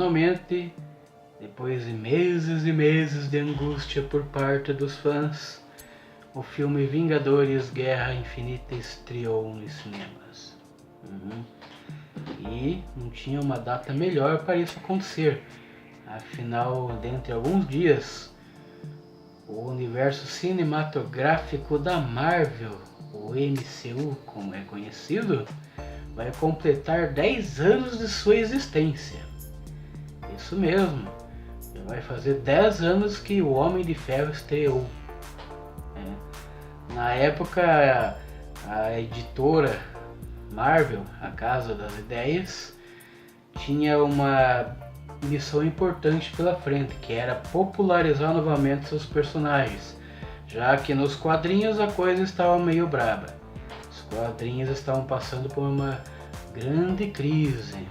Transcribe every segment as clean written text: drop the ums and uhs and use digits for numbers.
finalmente, depois de meses e meses de angústia por parte dos fãs, o filme Vingadores Guerra Infinita estreou nos cinemas. E não tinha uma data melhor para isso acontecer. Afinal, dentre alguns dias, o universo cinematográfico da Marvel, o MCU como é conhecido, vai completar 10 anos de sua existência. Isso mesmo, já vai fazer 10 anos que o Homem de Ferro estreou. Na época, a editora Marvel, a Casa das Ideias, tinha uma missão importante pela frente, que era popularizar novamente seus personagens, já que nos quadrinhos a coisa estava meio braba. Os quadrinhos estavam passando por uma grande crise.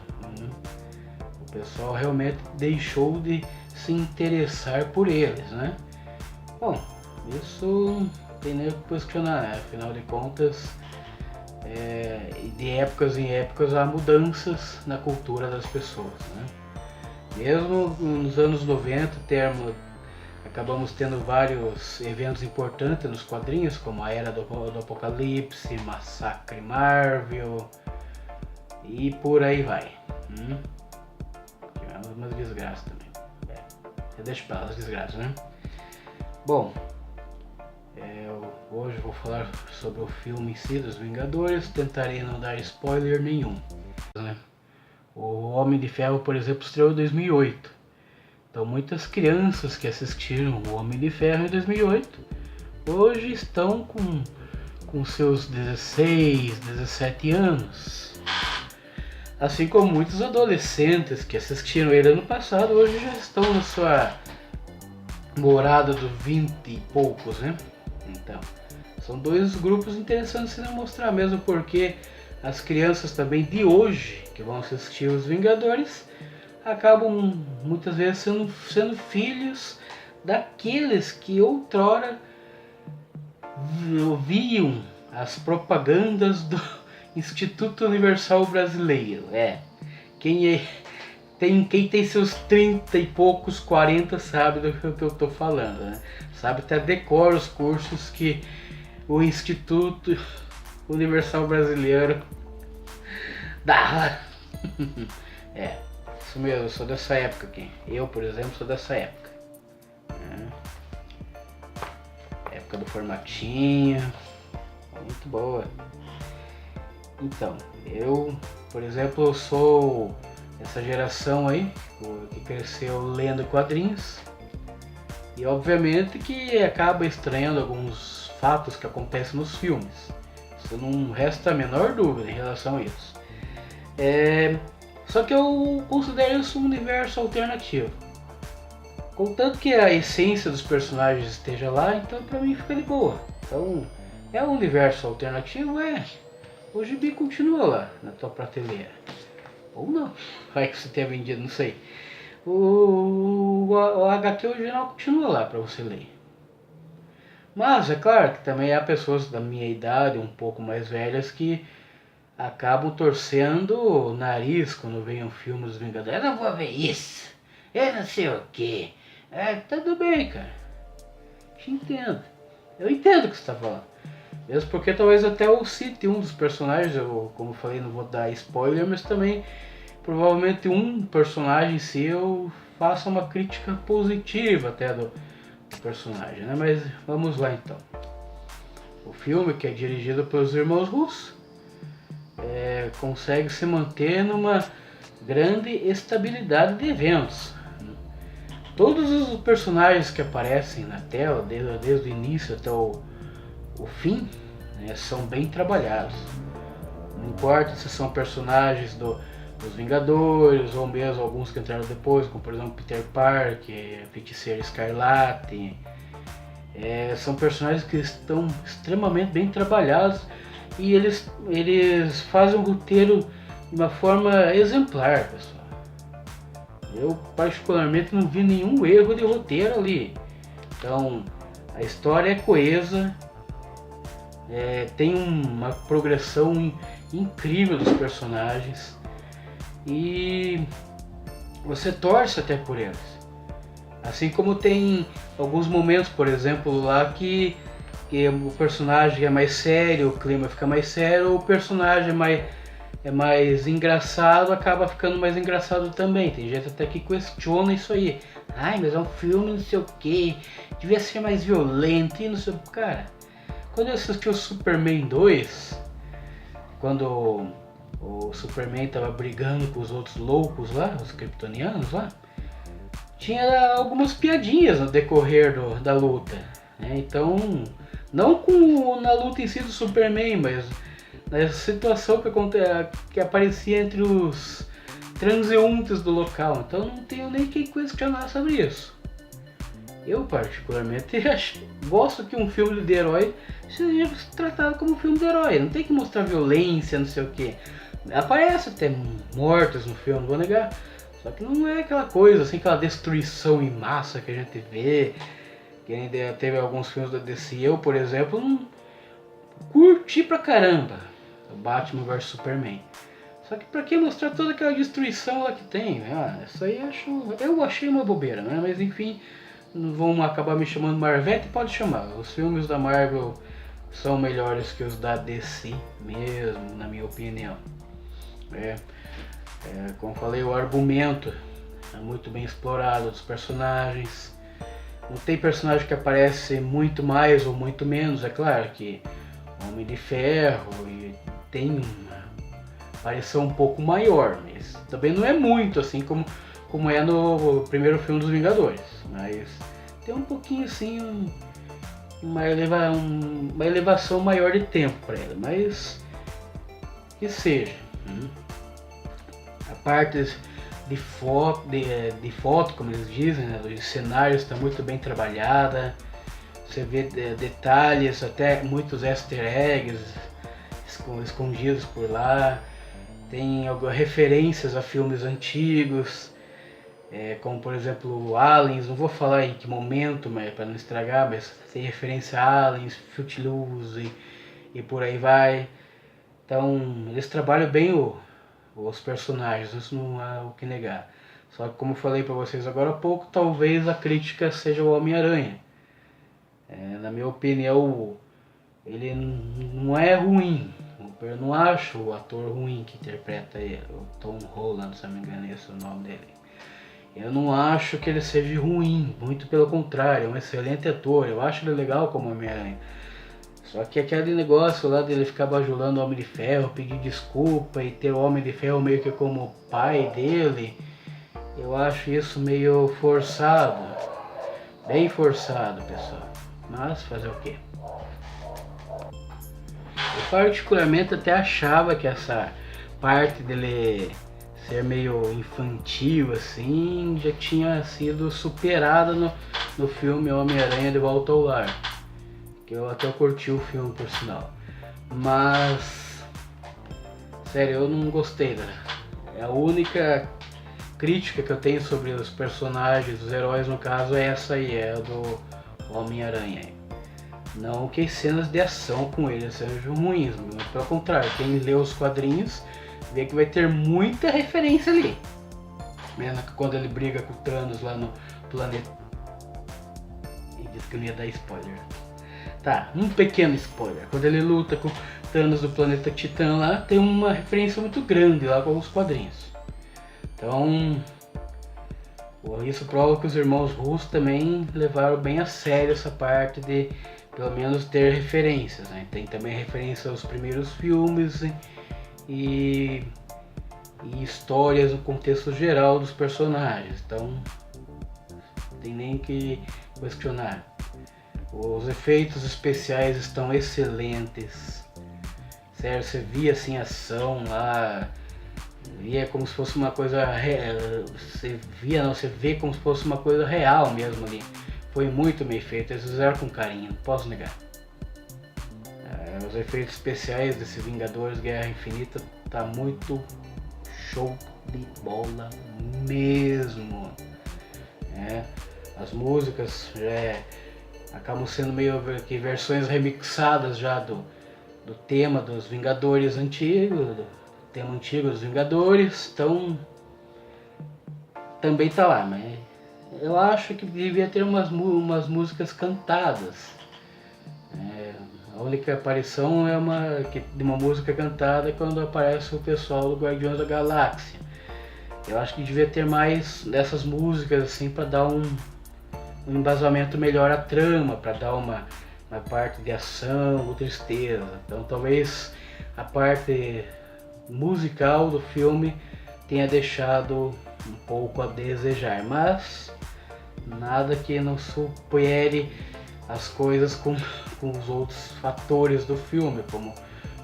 O pessoal realmente deixou de se interessar por eles, né? Bom, isso não tem nem o que questionar, né? Afinal de contas, de épocas em épocas há mudanças na cultura das pessoas, né? Mesmo nos anos 90 acabamos tendo vários eventos importantes nos quadrinhos, como a Era do Apocalipse, Massacre Marvel e por aí vai. Tivemos umas desgraças também. Deixa pra lá as desgraças, né? Bom, hoje eu vou falar sobre o filme em si dos Vingadores, tentarei não dar spoiler nenhum, né? O Homem de Ferro, por exemplo, estreou em 2008. Então muitas crianças que assistiram o Homem de Ferro em 2008 hoje estão com seus 16, 17 anos. Assim como muitos adolescentes que assistiram ele ano passado hoje já estão na sua morada dos 20 e poucos, né? Então, são dois grupos interessantes de mostrar mesmo, porque as crianças também de hoje que vão assistir os Vingadores acabam muitas vezes sendo filhos daqueles que outrora ouviam as propagandas do Instituto Universal Brasileiro. Quem tem seus 30 e poucos, 40 sabe do que eu estou falando, né? Sabe até decora os cursos que o Instituto Universal Brasileiro dá. Isso mesmo, eu sou dessa época aqui. Eu, por exemplo, sou dessa época. Época do formatinho. Muito boa. Então, eu, por exemplo, sou essa geração aí que cresceu lendo quadrinhos. E obviamente que acaba estranhando alguns fatos que acontecem nos filmes. Isso não resta a menor dúvida em relação a isso. Só que eu considero isso um universo alternativo. Contanto que a essência dos personagens esteja lá, então pra mim fica de boa. Então, é um universo alternativo, o gibi continua lá na tua prateleira. Ou não, vai que você tenha vendido, não sei. O HQ original continua lá pra você ler. Mas é claro que também há pessoas da minha idade, um pouco mais velhas, que acabam torcendo o nariz quando vem um filme dos Vingadores. Eu não vou ver isso, eu não sei o que. Tudo bem, cara. Te entendo. Eu entendo o que você está falando. Mesmo porque talvez até eu cite um dos personagens, como eu falei, não vou dar spoiler, mas também provavelmente um personagem em si eu faça uma crítica positiva até do personagem, né? Mas vamos lá então. O filme, que é dirigido pelos irmãos Russo, consegue se manter numa grande estabilidade de eventos. Todos os personagens que aparecem na tela, desde o início até o fim, né, são bem trabalhados. Não importa se são personagens dos Vingadores ou mesmo alguns que entraram depois, como por exemplo Peter Parker, Feiticeira Escarlate. São personagens que estão extremamente bem trabalhados e eles fazem o roteiro de uma forma exemplar, pessoal. Eu particularmente não vi nenhum erro de roteiro ali. Então a história é coesa, tem uma progressão incrível dos personagens e você torce até por eles. Assim como tem alguns momentos, por exemplo, lá que o personagem é mais sério, o clima fica mais sério, o personagem é mais engraçado, acaba ficando mais engraçado também. Tem gente até que questiona isso aí. Ai, mas é um filme não sei o que, devia ser mais violento e não sei o que. Cara, quando eu assisti o Superman 2, quando o Superman tava brigando com os outros loucos lá, os kryptonianos lá, tinha algumas piadinhas no decorrer da luta, né? Então, não na luta em si do Superman, mas na situação que aparecia entre os transeuntes do local. Então não tenho nem que questionar sobre isso. Eu particularmente gosto que um filme de herói seja tratado como um filme de herói. Não tem que mostrar violência, não sei o que. Aparece até mortos no filme, não vou negar. Só que não é aquela coisa, assim, aquela destruição em massa que a gente vê. Que ainda teve alguns filmes da DC. Eu, por exemplo, não curti pra caramba o Batman vs Superman. Só que pra que mostrar toda aquela destruição lá que tem, né? Isso aí eu achei uma bobeira, né? Mas enfim, vão acabar me chamando Marvete, pode chamar. Os filmes da Marvel são melhores que os da DC, mesmo, na minha opinião. Como falei, o argumento é muito bem explorado dos personagens. Não tem personagem que aparece muito mais ou muito menos, é claro que Homem de Ferro e tem uma aparição um pouco maior, mas também não é muito assim como é no primeiro filme dos Vingadores, mas tem um pouquinho assim, uma elevação maior de tempo para ele, mas que seja. A parte de foto, como eles dizem, né, dos cenários está muito bem trabalhada. Você vê detalhes, até muitos easter eggs escondidos por lá. Tem algumas referências a filmes antigos, como por exemplo Aliens. Não vou falar em que momento, para não estragar, mas tem referência a Aliens, Footloose e por aí vai. Então eles trabalham bem os personagens, isso não há o que negar. Só que como eu falei para vocês agora há pouco, talvez a crítica seja o Homem-Aranha. Na minha opinião, ele não é ruim. Eu não acho o ator ruim que interpreta ele, o Tom Holland, se não me engano, esse é o nome dele. Eu não acho que ele seja ruim, muito pelo contrário, é um excelente ator. Eu acho ele legal como Homem-Aranha. Só que aquele negócio lá dele ficar bajulando o Homem de Ferro, pedir desculpa e ter o Homem de Ferro meio que como pai dele, eu acho isso meio forçado. Bem forçado, pessoal. Mas fazer o quê? Eu particularmente até achava que essa parte dele ser meio infantil assim já tinha sido superada no filme Homem-Aranha de Volta ao Lar. Que eu até curti o filme por sinal. Mas sério, eu não gostei, né? É a única crítica que eu tenho sobre os personagens, os heróis no caso, é essa aí, é a do Homem-Aranha. Não que as cenas de ação com ele sejam ruins, mas pelo contrário, quem lê os quadrinhos vê que vai ter muita referência ali. Quando ele briga com o Thanos lá no planeta. E disse que eu não ia dar spoiler. Tá, um pequeno spoiler. Quando ele luta com o Thanos do planeta Titã lá, tem uma referência muito grande lá com os quadrinhos. Então, isso prova que os irmãos russos também levaram bem a sério essa parte de pelo menos ter referências, né? Tem também referência aos primeiros filmes e histórias no contexto geral dos personagens, então não tem nem que questionar. Os efeitos especiais estão excelentes, sério, você via assim a ação lá, via como se fosse uma coisa você vê como se fosse uma coisa real mesmo ali. Foi muito bem feito, eles fizeram com carinho, não posso negar. Os efeitos especiais desse Vingadores Guerra Infinita tá muito show de bola mesmo. As músicas acabam sendo meio que versões remixadas já do tema dos Vingadores antigos, do tema antigo dos Vingadores. Então também tá lá, mas eu acho que devia ter umas músicas cantadas. A única aparição de uma música cantada é quando aparece o pessoal do Guardiões da Galáxia. Eu acho que devia ter mais dessas músicas assim para dar um embasamento melhor à trama, para dar uma parte de ação ou tristeza. Então talvez a parte musical do filme tenha deixado um pouco a desejar, mas nada que não supere as coisas com os outros fatores do filme, como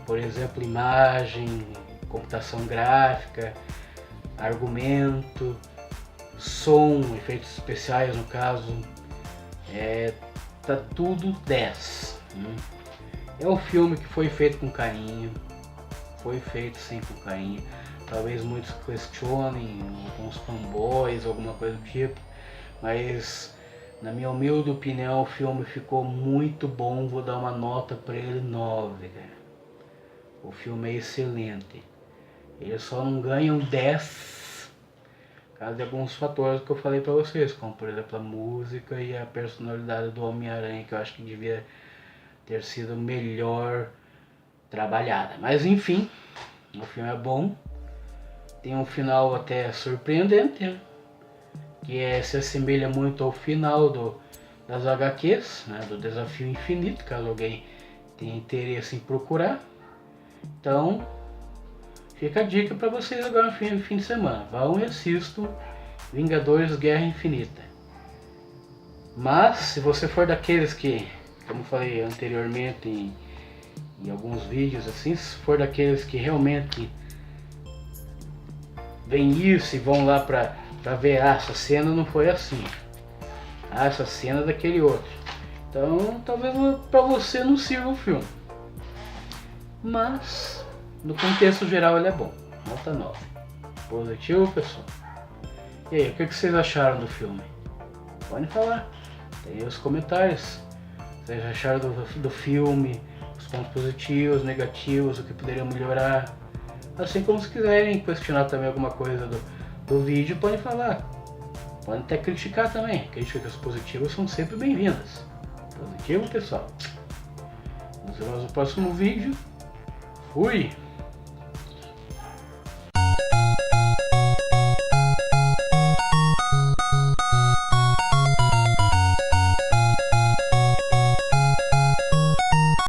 por exemplo imagem, computação gráfica, argumento, som, efeitos especiais no caso, tá tudo 10. É um filme que foi feito com carinho, foi feito sim com carinho. Talvez muitos questionem, alguns fanboys, alguma coisa do tipo, mas na minha humilde opinião o filme ficou muito bom. Vou dar uma nota para ele 9, cara. O filme é excelente. Ele só não ganha um 10 por causa de alguns fatores que eu falei para vocês, como por exemplo a música e a personalidade do Homem-Aranha, que eu acho que devia ter sido melhor trabalhada. Mas enfim, o filme é bom. Tem um final até surpreendente, né? Que se assemelha muito ao final das HQs, né? Do Desafio Infinito, caso alguém tenha interesse em procurar. Então, fica a dica para vocês agora no fim de semana. Vão e assistam Vingadores Guerra Infinita. Mas, se você for daqueles que, como falei anteriormente em alguns vídeos assim, se for daqueles que realmente vem isso e vão lá pra ver, essa cena não foi assim, essa cena é daquele outro, então talvez pra você não sirva o filme, mas no contexto geral ele é bom. Nota 9. Positivo, pessoal. E aí, o que vocês acharam do filme? Podem falar, tem aí os comentários. Vocês acharam do filme, os pontos positivos, negativos, o que poderiam melhorar. Assim como se quiserem questionar também alguma coisa do vídeo, podem falar. Podem até criticar também. Críticas positivas são sempre bem-vindas. Positivo, pessoal. Nos vemos no próximo vídeo. Fui!